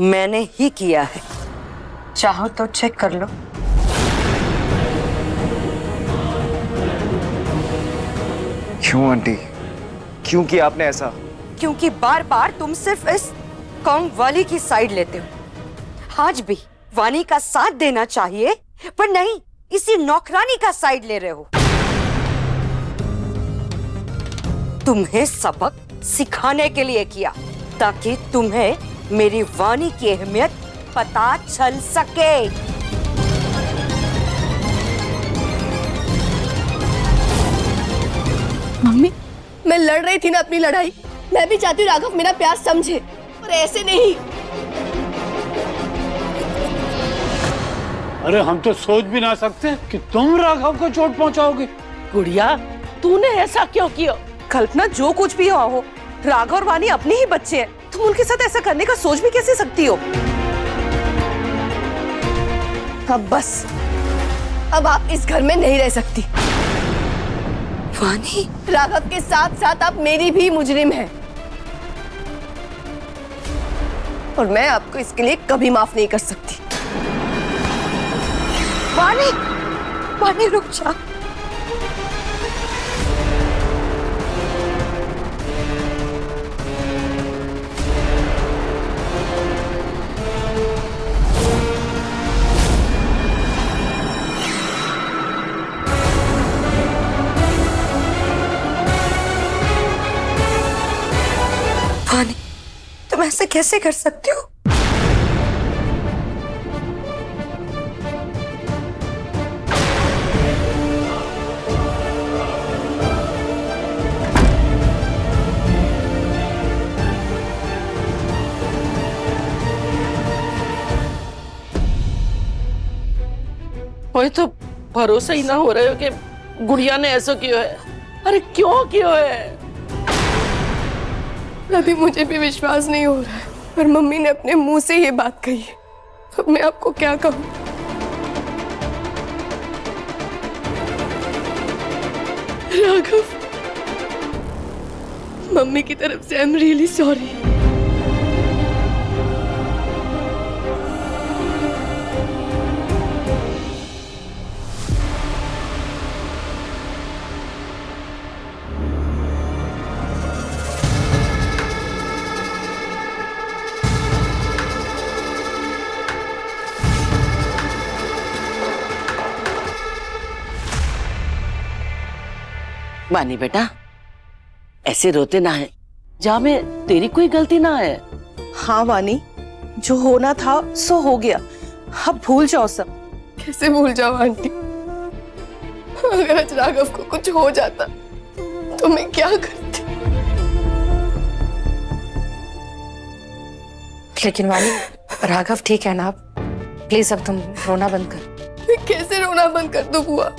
मैंने ही किया है, चाहो तो चेक कर लो। क्यों आंटी, क्यों किया आपने ऐसा? क्योंकि बार बार तुम सिर्फ इस कॉम वाली की साइड लेते हो। आज भी वानी का साथ देना चाहिए, पर नहीं, इसी नौकरानी का साइड ले रहे हो। तुम्हें सबक सिखाने के लिए किया, ताकि तुम्हें मेरी वानी की अहमियत पता चल सके। मम्मी, मैं लड़ रही थी ना अपनी लड़ाई। मैं भी चाहती हूँ राघव मेरा प्यार समझे, पर ऐसे नहीं। अरे हम तो सोच भी ना सकते कि तुम राघव को चोट पहुंचाओगे। गुड़िया, तूने ऐसा क्यों किया? कल्पना, जो कुछ भी हुआ हो, राघव और वानी अपने ही बच्चे हैं। तुम उनके साथ ऐसा करने का सोच भी कैसे सकती हो? अब बस, अब आप इस घर में नहीं रह सकती। वानी, राघव के साथ साथ आप मेरी भी मुजरिम हैं, और मैं आपको इसके लिए कभी माफ नहीं कर सकती। वानी, वानी रुक जा। वानी, तुम ऐसे कैसे कर सकती हो? मुझे तो भरोसा ही ना हो रहा है कि गुड़िया ने ऐसा किया है। अरे क्यों किया है? अभी मुझे भी विश्वास नहीं हो रहा है, पर मम्मी ने अपने मुंह से ये बात कही है। अब मैं आपको क्या कहूँ? राघव, मम्मी की तरफ से आई एम रियली सॉरी। वानी बेटा, ऐसे रोते ना है, जा में तेरी कोई गलती ना है। हाँ वानी, जो होना था सो हो गया, अब भूल जाओ सब। कैसे भूल जाओ आंटी? अगर आज राघव को कुछ हो जाता तो मैं क्या करती? लेकिन वानी, राघव ठीक है ना? अब प्लीज, अब तुम रोना बंद कर। मैं कैसे रोना बंद कर दूं बुआ?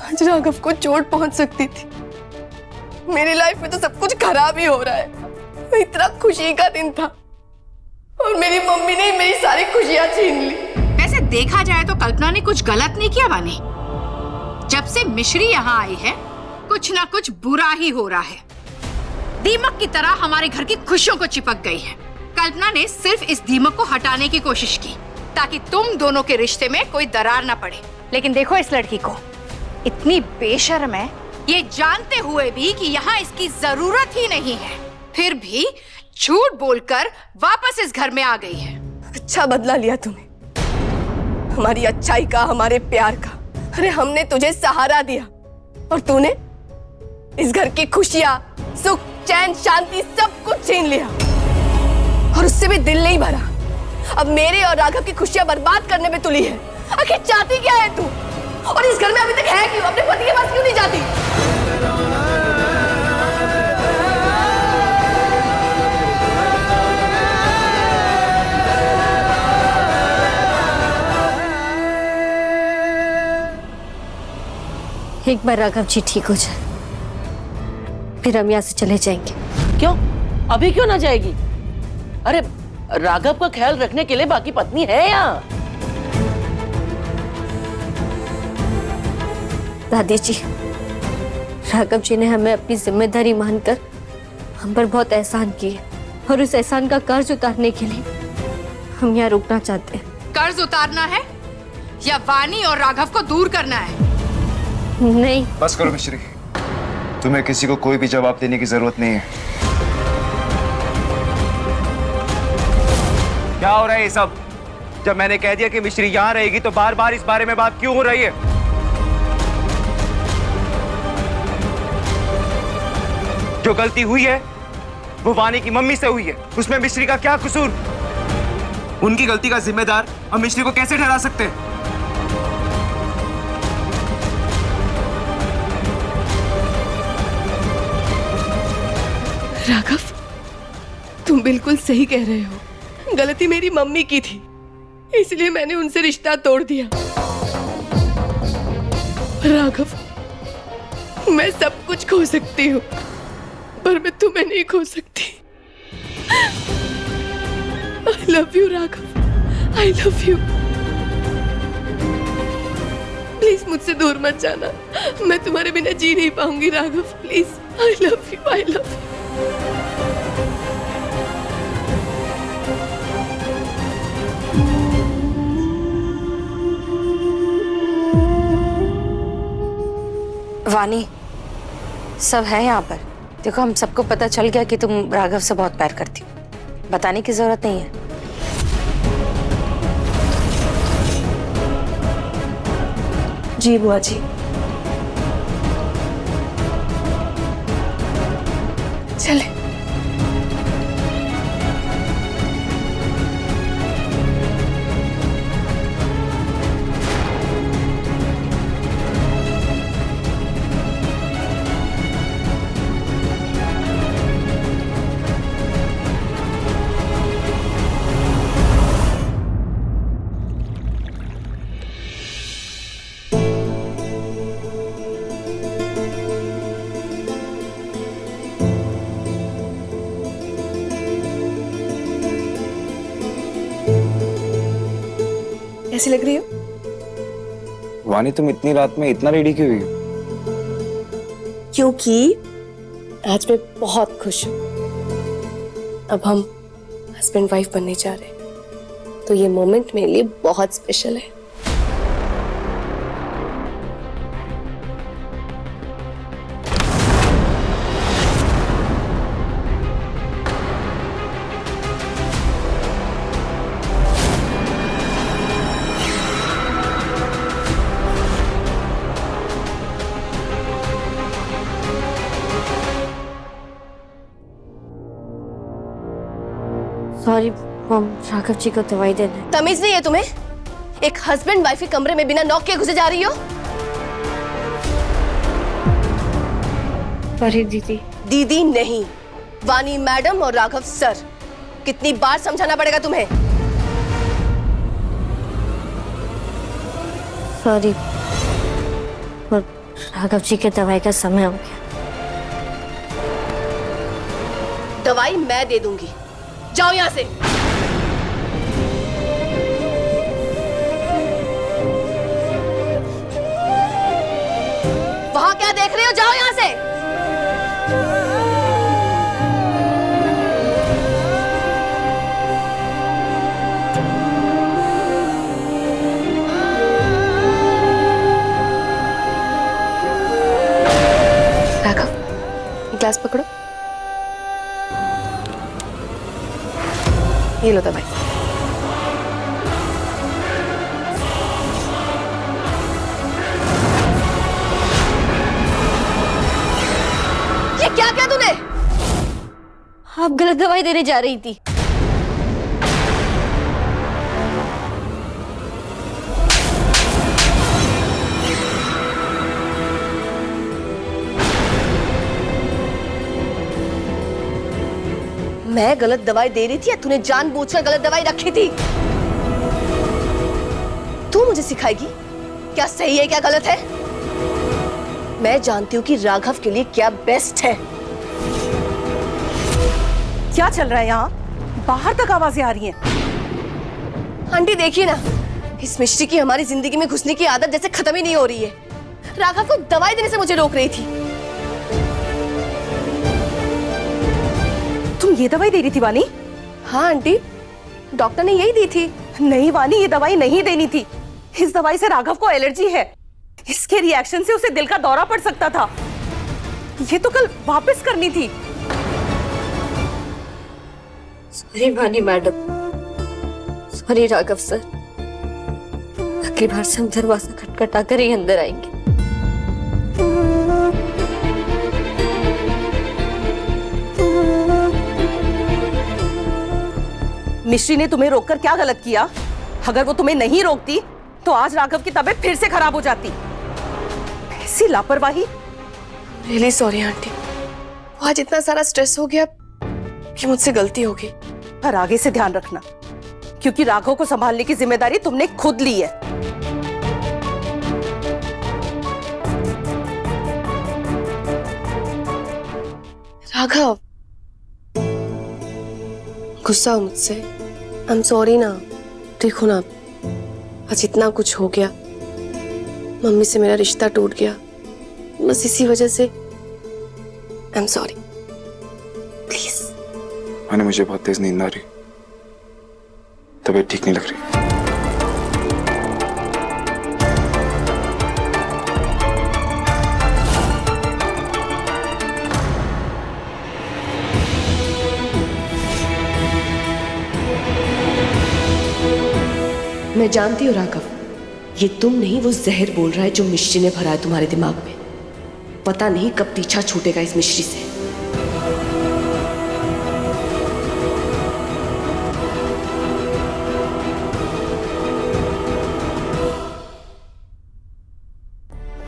आज राघव को चोट पहुंच सकती थी। मेरी लाइफ में तो सब कुछ खराब ही हो रहा है। इतना खुशी का दिन था और मेरी मम्मी ने मेरी सारी खुशियां छीन ली। वैसे देखा जाए तो कल्पना ने कुछ गलत नहीं किया वानी। जब से मिश्री यहाँ आई है, कुछ ना कुछ बुरा ही हो रहा है। दीमक की तरह हमारे घर की खुशियों को चिपक गई है। कल्पना ने सिर्फ इस दीमक को हटाने की कोशिश की, ताकि तुम दोनों के रिश्ते में कोई दरार न पड़े। लेकिन देखो इस लड़की को, इतनी बेशर्म है। ये जानते हुए भी कि यहाँ इसकी जरूरत ही नहीं है, फिर भी झूठ बोलकर वापस इस घर में आ गई है। अच्छा बदला लिया तूने, हमारी अच्छाई का, हमारे प्यार का। अरे हमने तुझे सहारा दिया और तूने इस घर की खुशियां, सुख, चैन, शांति सब कुछ छीन लिया, और उससे भी दिल नहीं भरा। अब मेरे और राघव की खुशियां बर्बाद करने में तुली है। आखिर चाहती क्या है तू? और इस घर में अभी तक है क्यों? अपने पति के पास क्यों नहीं जाती? एक बार राघव जी ठीक हो जाए, फिर हम यहाँ से चले जाएंगे। क्यों? अभी क्यों ना जाएगी? अरे राघव का ख्याल रखने के लिए बाकी पत्नी है यहाँ। दादी जी, राघव जी ने हमें अपनी जिम्मेदारी मानकर हम पर बहुत एहसान किए। और उस एहसान का कर्ज उतारने के लिए हम यहाँ रुकना चाहते हैं। कर्ज उतारना है या वानी और राघव को दूर करना है? नहीं। बस करो मिश्री, तुम्हें किसी को कोई भी जवाब देने की जरूरत नहीं है। क्या हो रहा है ये सब? जब मैंने कह दिया कि मिश्री यहाँ रहेगी तो बार बार इस बारे में बात क्यों हो रही है? जो गलती हुई है वो वानी की मम्मी से हुई है, उसमें मिश्री का क्या कसूर? उनकी गलती का जिम्मेदार हम मिश्री को कैसे ठहरा सकते हैं? राघव, तुम बिल्कुल सही कह रहे हो। गलती मेरी मम्मी की थी, इसलिए मैंने उनसे रिश्ता तोड़ दिया। राघव, मैं सब कुछ खो सकती हूँ, पर मैं तुम्हें नहीं खो सकती। I love you, Raghav. I love you। Please मुझसे दूर मत जाना, मैं तुम्हारे बिना जी नहीं पाऊंगी Raghav. Please, I love you, I love you। वानी, सब है यहाँ पर। देखो, हम सबको पता चल गया कि तुम राघव से बहुत प्यार करती हो, बताने की जरूरत नहीं है। जी बुआ जी। चले। कैसी लग रही हो? वानी, तुम इतनी रात में इतना रेडी क्यों हुई हो? क्योंकि आज मैं बहुत खुश हूँ। अब हम हस्बैंड वाइफ बनने जा रहे हैं, तो ये मोमेंट मेरे लिए बहुत स्पेशल है। सॉरी मॉम, राघव जी को दवाई देना है। तमीज नहीं है तुम्हें? एक हस्बैंड वाइफ के कमरे में बिना नॉक के घुसे जा रही हो। सॉरी दीदी। दीदी नहीं, वानी मैडम और राघव सर। कितनी बार समझाना पड़ेगा तुम्हें? सॉरी, और राघव जी के दवाई का समय हो गया। दवाई मैं दे दूंगी, जाओ यहां से। वहां क्या देख रहे हो? जाओ यहां से। राघव, ग्लास पकड़ो। ये लो दवाई। ये क्या किया तूने? आप गलत दवाई देने जा रही थी। मैं गलत दवाई दे रही थी या तूने जानबूझकर गलत दवाई रखी थी? तू मुझे सिखाएगी क्या सही है क्या गलत है? मैं जानती हूँ कि राघव के लिए क्या बेस्ट है। क्या चल रहा है यहाँ? बाहर तक आवाजें आ रही हैं। आंटी देखिए ना, इस मिश्री की हमारी जिंदगी में घुसने की आदत जैसे खत्म ही नहीं हो रही है। राघव को दवाई देने से मुझे रोक रही थी। तुम ये दवाई दे रही थी वानी? हाँ आंटी, डॉक्टर ने यही दी थी। नहीं वानी, ये दवाई नहीं देनी थी। इस दवाई से राघव को एलर्जी है। इसके रिएक्शन से उसे दिल का दौरा पड़ सकता था। ये तो कल वापस करनी थी। सॉरी वानी मैडम, सॉरी राघव सर। अगली बार से हम दरवाजा खटखटा कर ही अंदर आएंगे। मिश्री ने तुम्हें रोककर क्या गलत किया? अगर वो तुम्हें नहीं रोकती तो आज राघव की तबीयत फिर से खराब हो जाती। ऐसी लापरवाही। रियली सॉरी आंटी, आज इतना सारा स्ट्रेस हो गया कि मुझसे गलती हो गई। पर आगे से ध्यान रखना, क्योंकि राघव को संभालने की जिम्मेदारी तुमने खुद ली है। राघव, गुस्सा हो मुझसे। आई एम सॉरी ना। देखो ना, आज इतना कुछ हो गया। मम्मी से मेरा रिश्ता टूट गया, बस इसी वजह से। I am sorry, please. मैंने मुझे बहुत तेज नींद आ रही, तबीयत ठीक नहीं लग रही। मैं जानती हूँ राघव, ये तुम नहीं, वो जहर बोल रहा है जो मिश्री ने भरा है तुम्हारे दिमाग में। पता नहीं कब पीछा छूटेगा इस मिश्री से।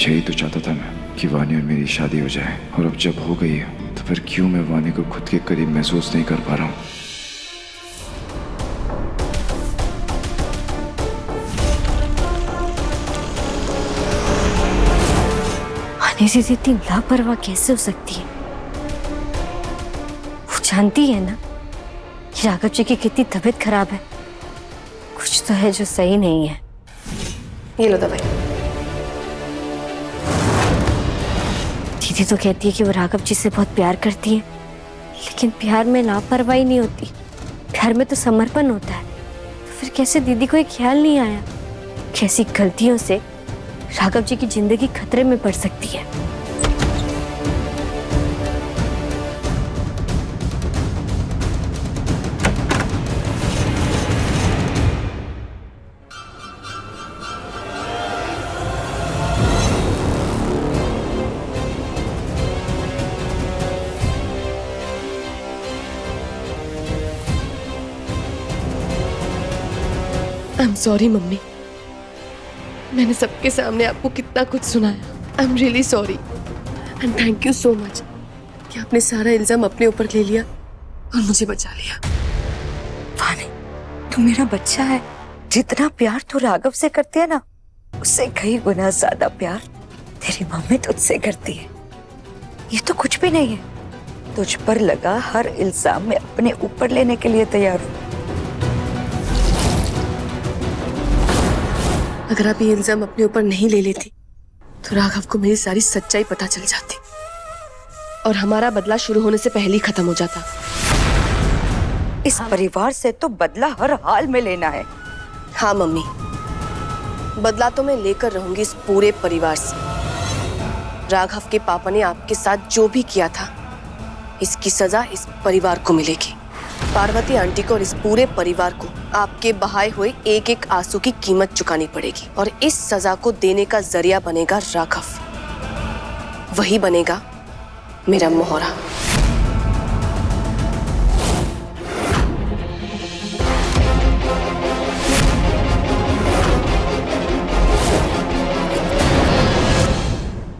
यही तो चाहता था मैं कि वानी और मेरी शादी हो जाए, और अब जब हो गई है तो फिर क्यों मैं वानी को खुद के करीब महसूस नहीं कर पा रहा हूँ। वानी दीदी इतनी लापरवाह कैसे हो सकती है? वो जानती है ना कि राघव जी की कितनी तबीयत खराब है। कुछ तो है जो सही नहीं है। ये लो दवाई। दीदी तो कहती है कि वो राघव जी से बहुत प्यार करती है, लेकिन प्यार में लापरवाही नहीं होती, प्यार में तो समर्पण होता है। तो फिर कैसे दीदी को ये ख्याल नहीं आया कैसी गलतियों से राघव जी की जिंदगी खतरे में पड़ सकती है। आई एम सॉरी मम्मी, मैंने सबके सामने आपको कितना कुछ सुनाया। I am really sorry and thank you so much कि आपने सारा इल्जाम अपने ऊपर ले लिया और मुझे बचा लिया। वानी, तू मेरा बच्चा है। जितना प्यार तू राघव से करती है ना, उससे कई गुना ज्यादा प्यार तेरी मम्मी तुझसे करती है। ये तो कुछ भी नहीं है। तुझ पर लगा हर इल्जाम में अपने ऊपर लेने के लिए तैयार हूं। अगर आप ये इल्जाम अपने ऊपर नहीं ले लेती तो राघव को मेरी सारी सच्चाई पता चल जाती और हमारा बदला शुरू होने से पहले ही खत्म हो जाता। इस परिवार से तो बदला हर हाल में लेना है। हाँ मम्मी, बदला तो मैं लेकर रहूंगी इस पूरे परिवार से। राघव के पापा ने आपके साथ जो भी किया था, इसकी सजा इस परिवार को मिलेगी। पार्वती आंटी को और इस पूरे परिवार को आपके बहाए हुए एक एक आंसू की कीमत चुकानी पड़ेगी, और इस सजा को देने का जरिया बनेगा राघव। वही बनेगा मेरा मोहरा।